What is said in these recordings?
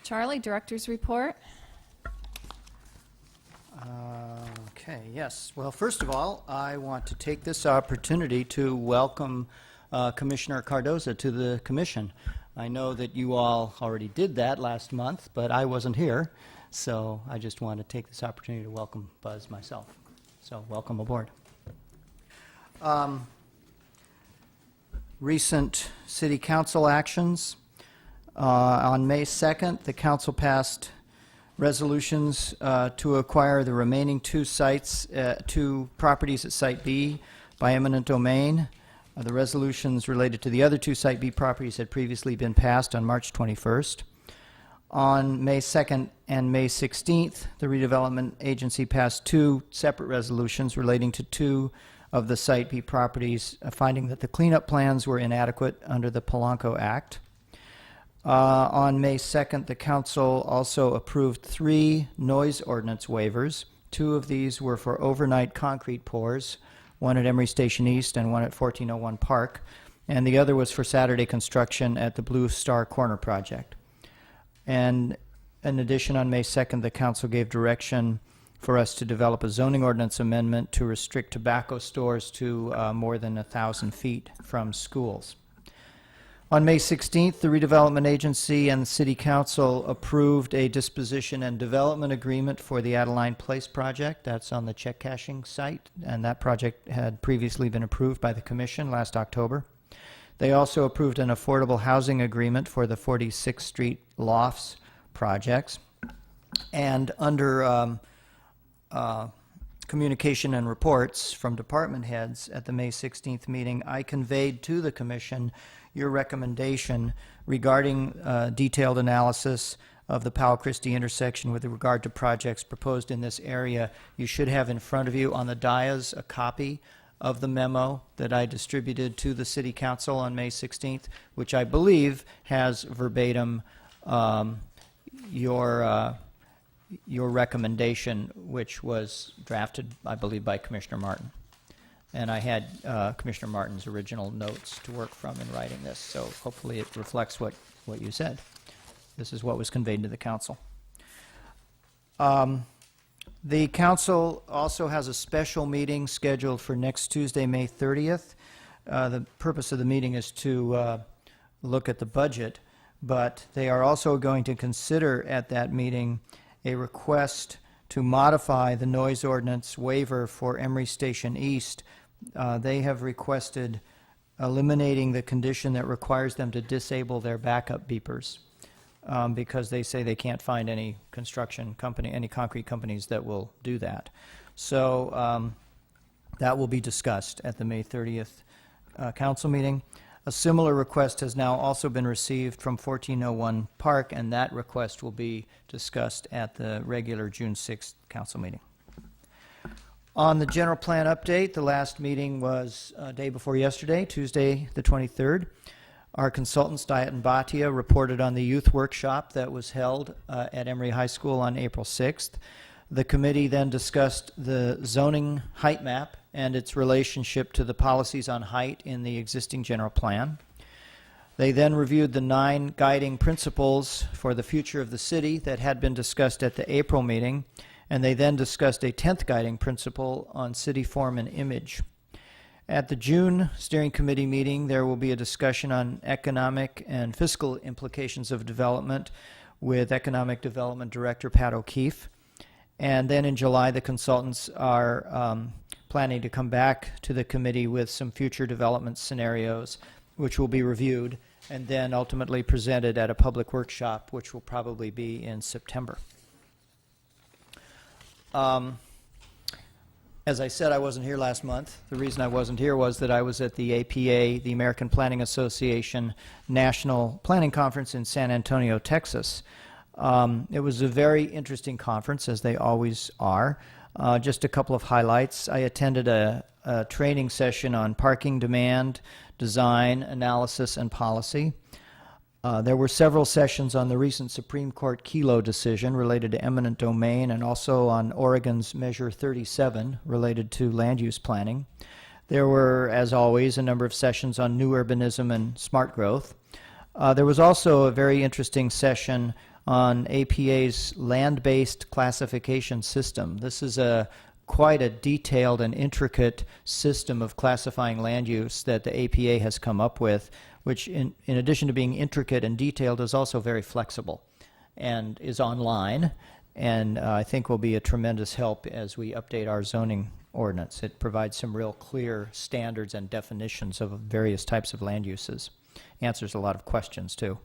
Charlie, Director's Report. Okay, yes. Well, first of all, I want to take this opportunity to welcome Commissioner Cardoza to the Commission. I know that you all already did that last month, but I wasn't here, so I just want to take this opportunity to welcome Buzz myself. So, welcome aboard. Recent City Council actions. On May 2nd, the Council passed resolutions to acquire the remaining two properties at Site B by eminent domain. The resolutions related to the other two Site B properties had previously been passed on March 21st. On May 2nd and May 16th, the redevelopment agency passed two separate resolutions relating to two of the Site B properties, finding that the cleanup plans were inadequate under the Polanco Act. On May 2nd, the Council also approved 3 noise ordinance waivers. 2 of these were for overnight concrete pours, one at Emery Station East and one at 1401 Park, and the other was for Saturday construction at the Blue Star Corner project. And in addition, on May 2nd, the Council gave direction for us to develop a zoning ordinance amendment to restrict tobacco stores to more than 1,000 feet from schools. On May 16th, the redevelopment agency and the City Council approved a disposition and development agreement for the Adeline Place project. That's on the check cashing site, and that project had previously been approved by the Commission last October. They also approved an affordable housing agreement for the 46th Street Lofts projects. And under communication and reports from department heads at the May 16th meeting, I conveyed to the Commission your recommendation regarding detailed analysis of the Powell Christie intersection with regard to projects proposed in this area. You should have in front of you on the dais a copy of the memo that I distributed to the City Council on May 16th, which I believe has verbatim your recommendation, which was drafted, I believe, by Commissioner Martin. And I had Commissioner Martin's original notes to work from in writing this, so hopefully it reflects what you said. This is what was conveyed to the Council. The Council also has a special meeting scheduled for next Tuesday, May 30th. The purpose of the meeting is to look at the budget, but they are also going to consider at that meeting a request to modify the noise ordinance waiver for Emery Station East. They have requested eliminating the condition that requires them to disable their backup beepers because they say they can't find any construction company, any concrete companies that will do that. So that will be discussed at the May 30th council meeting. A similar request has now also been received from 1401 Park, and that request will be discussed at the regular June 6th council meeting. On the general plan update, the last meeting was day before yesterday, Tuesday the 23rd. Our consultants, Diet and Bhatia, reported on the youth workshop that was held at Emory High School on April 6th. The committee then discussed the zoning height map and its relationship to the policies on height in the existing general plan. They then reviewed the 9 guiding principles for the future of the city that had been discussed at the April meeting, and they then discussed a 10th guiding principle on city form and image. At the June steering committee meeting, there will be a discussion on economic and fiscal implications of development with Economic Development Director Pat O'Keefe. And then in July, the consultants are planning to come back to the committee with some future development scenarios, which will be reviewed and then ultimately presented at a public workshop, which will probably be in September. As I said, I wasn't here last month. The reason I wasn't here was that I was at the APA, the American Planning Association National Planning Conference in San Antonio, Texas. It was a very interesting conference, as they always are. Just a couple of highlights. I attended a training session on parking demand, design, analysis, and policy. There were several sessions on the recent Supreme Court Kelo decision related to eminent domain and also on Oregon's Measure 37 related to land use planning. There were, as always, a number of sessions on new urbanism and smart growth. There was also a very interesting session on APA's land-based classification system. This is quite a detailed and intricate system of classifying land use that the APA has come up with, which in addition to being intricate and detailed is also very flexible and is online, and I think will be a tremendous help as we update our zoning ordinance. It provides some real clear standards and definitions of various types of land uses. Answers a lot of questions too.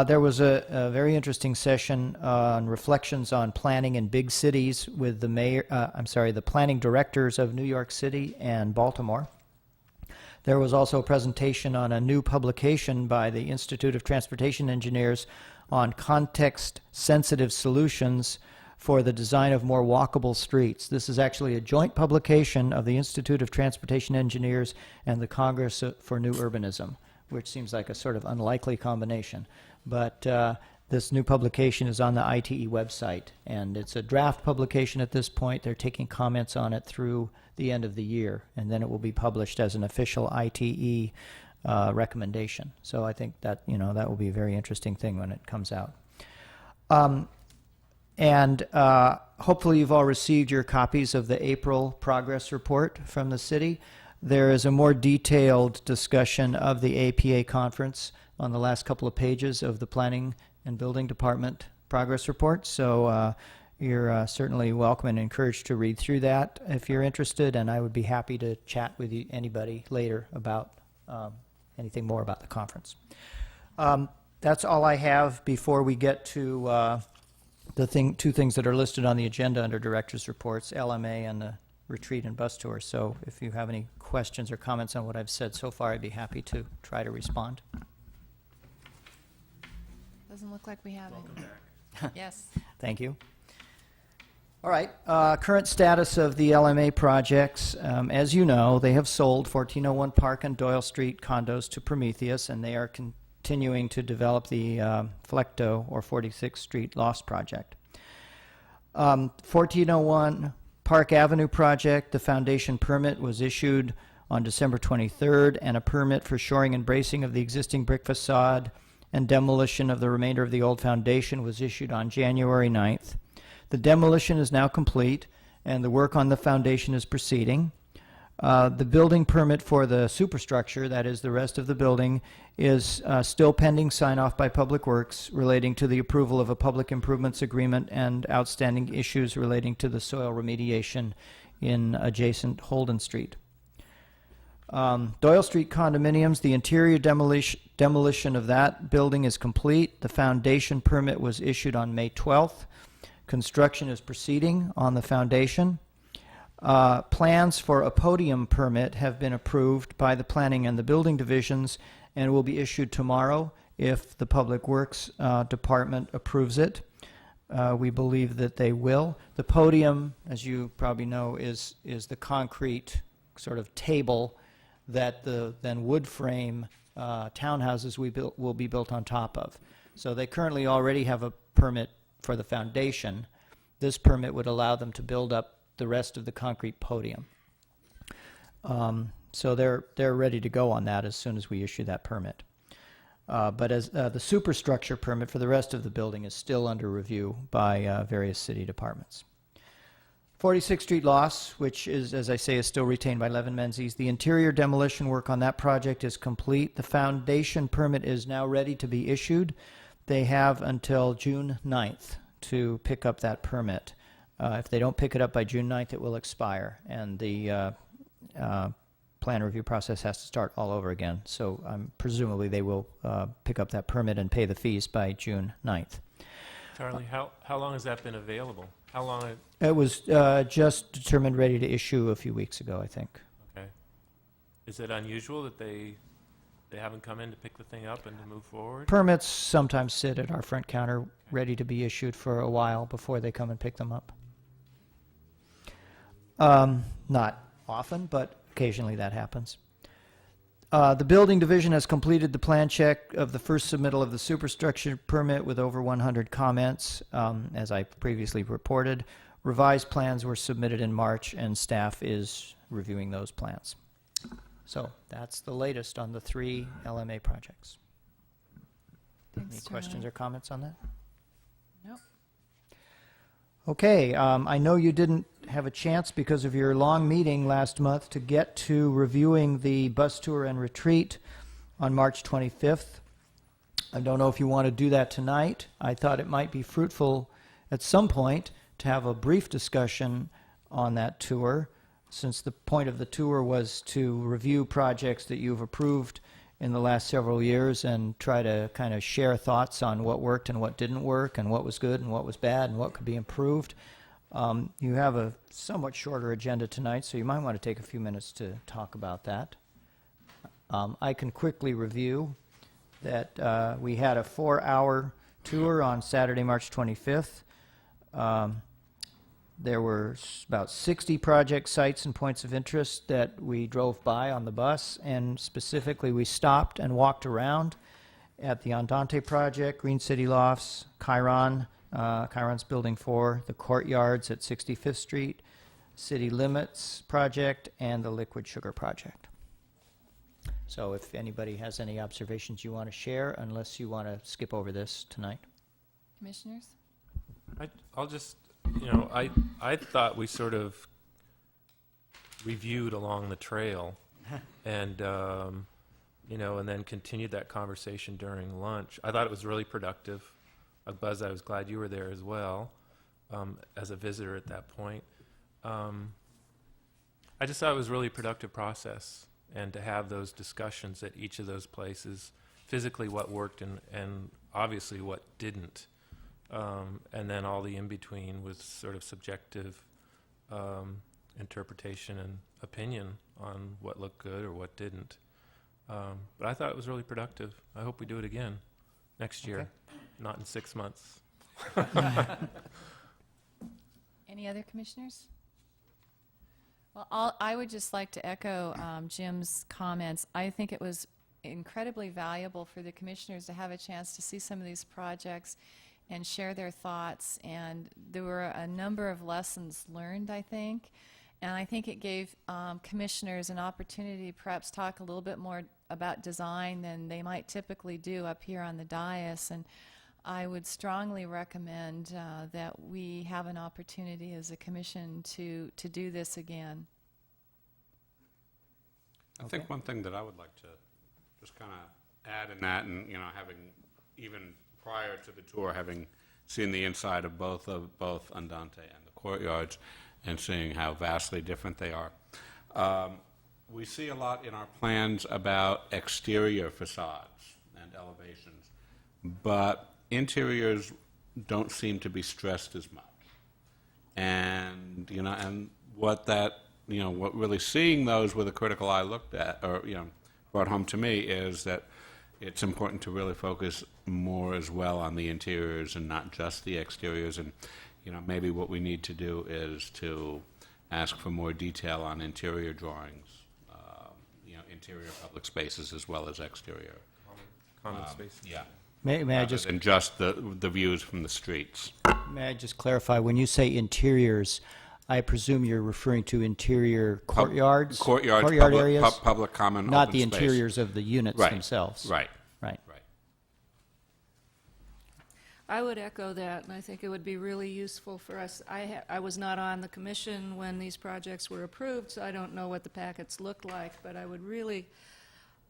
There was a very interesting session on reflections on planning in big cities with the planning directors of New York City and Baltimore. There was also a presentation on a new publication by the Institute of Transportation Engineers on context-sensitive solutions for the design of more walkable streets. This is actually a joint publication of the Institute of Transportation Engineers and the Congress for New Urbanism, which seems like a sort of unlikely combination. But this new publication is on the ITE website, and it's a draft publication at this point. They're taking comments on it through the end of the year, and then it will be published as an official ITE recommendation. So I think that, that will be a very interesting thing when it comes out. And hopefully you've all received your copies of the April progress report from the city. There is a more detailed discussion of the APA conference on the last couple of pages of the Planning and Building Department progress report. So you're certainly welcome and encouraged to read through that if you're interested, and I would be happy to chat with anybody later about anything more about the conference. That's all I have before we get to two things that are listed on the agenda under Director's Reports, LMA and the retreat and bus tour. So if you have any questions or comments on what I've said so far, I'd be happy to try to respond. Doesn't look like we have Welcome it. back. Yes. Thank you. All right, current status of the LMA projects. As you know, they have sold 1401 Park and Doyle Street condos to Prometheus, and they are continuing to develop the Flecto or 46th Street Lost project. 1401 Park Avenue project, the foundation permit was issued on December 23rd, and a permit for shoring and bracing of the existing brick facade and demolition of the remainder of the old foundation was issued on January 9th. The demolition is now complete, and the work on the foundation is proceeding. The building permit for the superstructure, that is the rest of the building, is still pending sign-off by Public Works relating to the approval of a public improvements agreement and outstanding issues relating to the soil remediation in adjacent Holden Street. Doyle Street condominiums, the interior demolition of that building is complete. The foundation permit was issued on May 12th. Construction is proceeding on the foundation. Plans for a podium permit have been approved by the Planning and the Building Divisions and will be issued tomorrow if the Public Works Department approves it. We believe that they will. The podium, as you probably know, is the concrete sort of table that the then wood frame townhouses will be built on top of. So they currently already have a permit for the foundation. This permit would allow them to build up the rest of the concrete podium. So they're ready to go on that as soon as we issue that permit. But as the superstructure permit for the rest of the building is still under review by various city departments. 46th Street Loss, which is, as I say, is still retained by Levin Menzies. The interior demolition work on that project is complete. The foundation permit is now ready to be issued. They have until June 9th to pick up that permit. If they don't pick it up by June 9th, it will expire, and the plan review process has to start all over again. So presumably they will pick up that permit and pay the fees by June 9th. Charlie, how long has that been available? How long? It was just determined ready to issue a few weeks ago, I think. Okay. Is it unusual that they haven't come in to pick the thing up and to move forward? Permits sometimes sit at our front counter ready to be issued for a while before they come and pick them up. Not often, but occasionally that happens. The building division has completed the plan check of the first submittal of the superstructure permit with over 100 comments, as I previously reported. Revised plans were submitted in March, and staff is reviewing those plans. So that's the latest on the 3 LMA projects. Thanks, Any questions or comments on that? Okay, I know you didn't have a chance because of your long meeting last month to get to reviewing the bus tour and retreat on March 25th. I don't know if you want to do that tonight. I thought it might be fruitful at some point to have a brief discussion on that tour, since the point of the tour was to review projects that you've approved in the last several years and try to kind of share thoughts on what worked and what didn't work and what was good and what was bad and what could be improved. You have a somewhat shorter agenda tonight, so you might want to take a few minutes to talk about that. I can quickly review that we had a 4-hour tour on Saturday, March 25th. There were about 60 project sites and points of interest that we drove by on the bus, and specifically we stopped and walked around at the Andante project, Green City Lofts, Chiron's Building 4, the courtyards at 65th Street, City Limits project, and the Liquid Sugar project. So if anybody has any observations you want to share, unless you want to skip over this tonight. Commissioners? I'll just, I thought we sort of reviewed along the trail and, and then continued that conversation during lunch. I thought it was really productive. Buzz, I was glad you were there as well, as a visitor at that point. I just thought it was a really productive process, and to have those discussions at each of those places, physically what worked and obviously what didn't. And then all the in-between was sort of subjective interpretation and opinion on what looked good or what didn't. But I thought it was really productive. I hope we do it again next year, not in 6 months. Any other commissioners? Well, I would just like to echo Jim's comments. I think it was incredibly valuable for the commissioners to have a chance to see some of these projects and share their thoughts, and there were a number of lessons learned, I think, and I think it gave commissioners an opportunity to perhaps talk a little bit more about design than they might typically do up here on the dais, and I would strongly recommend that we have an opportunity as a commission to do this again. I think one thing that I would like to just kind of add in that, and having even prior to the tour, having seen the inside of both Andante and the courtyards, and seeing how vastly different they are, we see a lot in our plans about exterior facades and elevations, but interiors don't seem to be stressed as much. And and what really seeing those with a critical eye looked at, or brought home to me, is that it's important to really focus more as well on the interiors and not just the exteriors. And maybe what we need to do is to ask for more detail on interior drawings, interior public spaces as well as exterior Common space. Yeah. May I just and just the views from the streets. May I just clarify, when you say interiors, I presume you're referring to interior courtyards? Courtyard areas? Public common Not open the space. interiors of the units Right. themselves? Right. Right. I would echo that, and I think it would be really useful for us. I was not on the commission when these projects were approved, so I don't know what the packets looked like, but I would really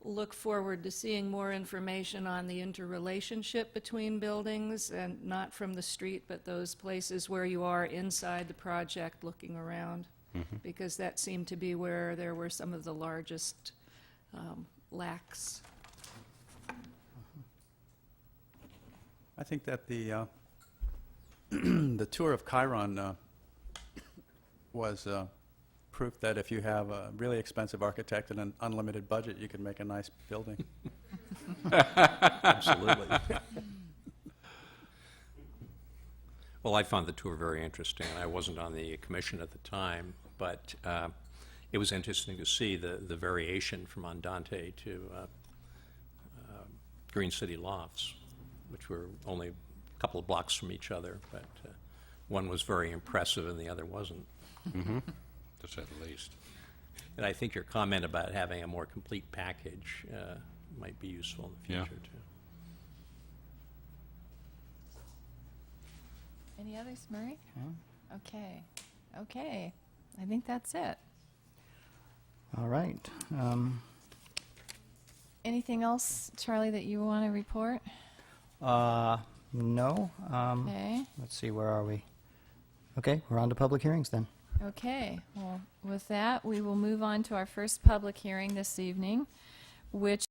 look forward to seeing more information on the interrelationship between buildings, and not from the street, but those places where you are inside the project looking around, because that seemed to be where there were some of the largest lacks. I think that the the tour of Chiron was proof that if you have a really expensive architect and an unlimited budget, you can make a nice building. Absolutely. Well, I found the tour very interesting. I wasn't on the commission at the time, but it was interesting to see the variation from Andante to Green City Lofts, which were only a couple of blocks from each other, but one was very impressive and the other wasn't. To say the least. And I think your comment about having a more complete package might be useful in the Yeah. future, too. Any others, Murray? Okay. Okay. I think that's it. All right. Anything else, Charlie, that you want to report? No. Okay. Let's see, where are we? Okay, we're on to public hearings then. Okay. Well, with that, we will move on to our first public hearing this evening, which